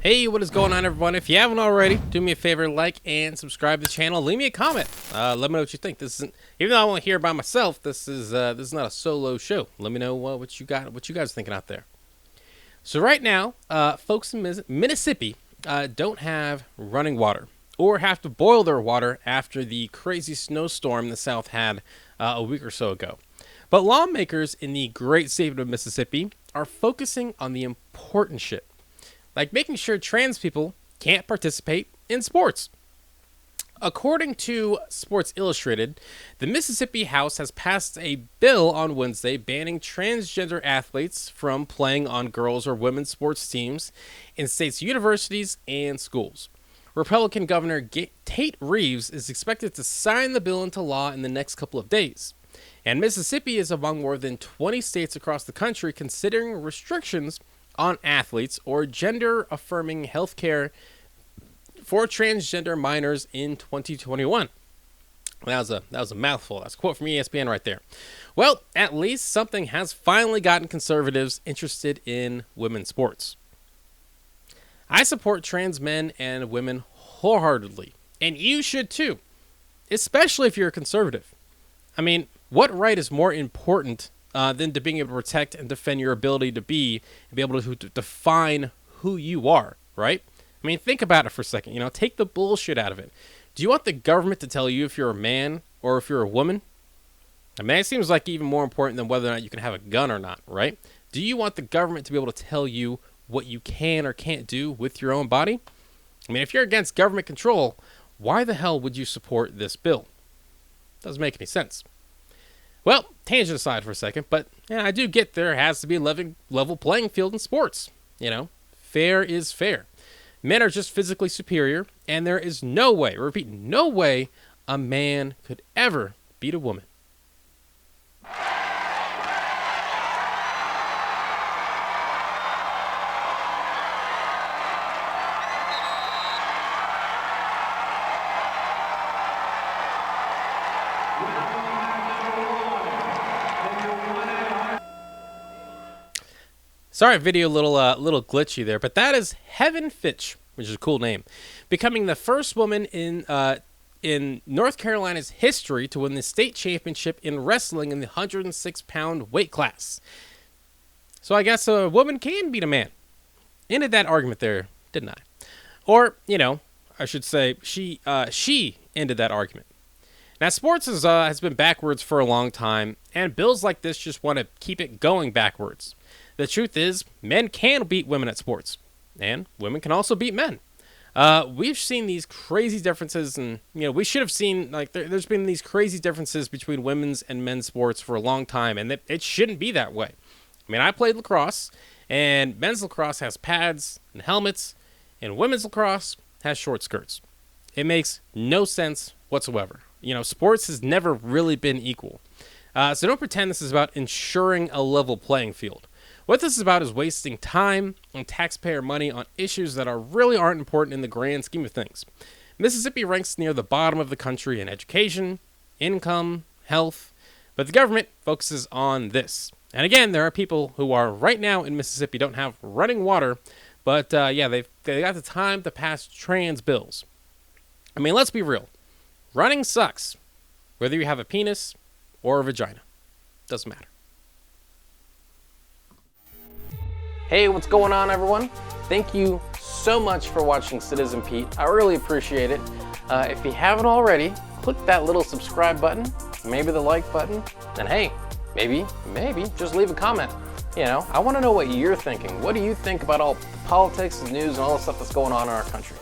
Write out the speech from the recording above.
Hey, what is going on, everyone? If you haven't already, do me a favor, like and subscribe to the channel. Leave me a comment. Let me know what you think. This isn't, even though I won't hear by myself, this is not a solo show. Let me know what you guys are thinking out there. So right now, folks in Mississippi don't have running water or have to boil their water after the crazy snowstorm the South had a week or so ago. But lawmakers in the great state of Mississippi are focusing on the important shit, like making sure trans people can't participate in sports. According to Sports Illustrated, the Mississippi House has passed a bill on Wednesday banning transgender athletes from playing on girls' or women's sports teams in states' universities and schools. Republican Governor Tate Reeves is expected to sign the bill into law in the next couple of days. And Mississippi is among more than 20 states across the country considering restrictions on athletes or gender-affirming health care for transgender minors in 2021. That was a mouthful. That's a quote from ESPN right there. Well, at least something has finally gotten conservatives interested in women's sports. I support trans men and women wholeheartedly, and you should too, especially if you're a conservative. I mean, what right is more important than to being able to protect and defend your ability to be able to define who you are, right? I mean, think about it for a second. Take the bullshit out of it. Do you want the government to tell you if you're a man or if you're a woman? I mean, it seems like even more important than whether or not you can have a gun or not, right? Do you want the government to be able to tell you what you can or can't do with your own body? I mean, if you're against government control, why the hell would you support this bill? Doesn't make any sense. Well, tangent aside for a second, but I do get there has to be a level playing field in sports. Fair is fair. Men are just physically superior, and there is no way, repeat, no way a man could ever beat a woman. Sorry, video little glitchy there, but that is Heaven Fitch, which is a cool name, becoming the first woman in North Carolina's history to win the state championship in wrestling in the 106-pound weight class. So I guess a woman can beat a man. Ended that argument there, didn't I? Or I should say she ended that argument. Now, sports has been backwards for a long time, and bills like this just want to keep it going backwards. The truth is, men can beat women at sports, and women can also beat men. We've seen these crazy differences, and we should have seen there's been these crazy differences between women's and men's sports for a long time, and it shouldn't be that way. I mean, I played lacrosse, and men's lacrosse has pads and helmets, and women's lacrosse has short skirts. It makes no sense whatsoever. Sports has never really been equal. So don't pretend this is about ensuring a level playing field. What this is about is wasting time and taxpayer money on issues that really aren't important in the grand scheme of things. Mississippi ranks near the bottom of the country in education, income, health, but the government focuses on this. And again, there are people who are right now in Mississippi don't have running water, but they got the time to pass trans bills. I mean, let's be real. Running sucks, whether you have a penis or a vagina. Doesn't matter. Hey, what's going on, everyone? Thank you so much for watching Citizen Pete. I really appreciate it. If you haven't already, click that little subscribe button, maybe the like button, and hey, maybe just leave a comment. I want to know what you're thinking. What do you think about all the politics, the news, and all the stuff that's going on in our country?